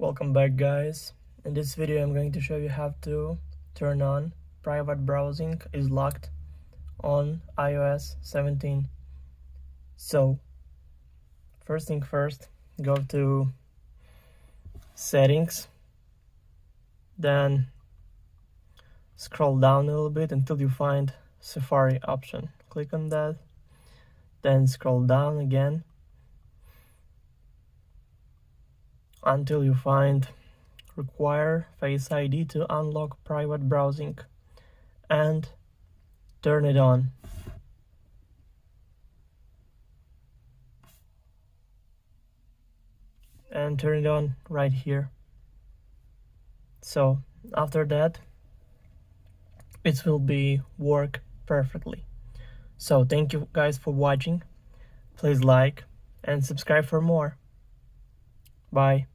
Welcome back, guys. In this video I'm going to show you how to turn on private browsing is locked on iOS 17. So first thing first, go to settings, then scroll down a little bit until you find Safari option. Click on that, then scroll down again until you find require Face ID to unlock private browsing and turn it on. And turn it on right here. So after that it will be work perfectly. So thank you guys for watching. Please like and subscribe for more. Bye.